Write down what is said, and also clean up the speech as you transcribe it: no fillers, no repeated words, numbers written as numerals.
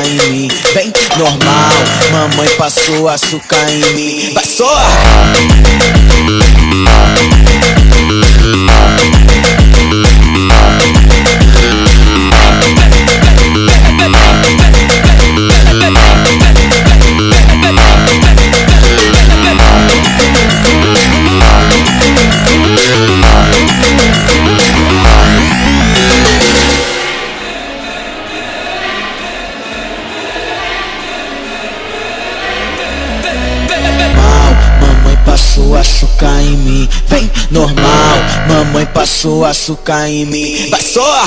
em mim. Vem, normal, mamãe passou açúcar em mim. Vai só! Passou açúcar em mim, vem, normal, mamãe passou açúcar em mim. Vai só!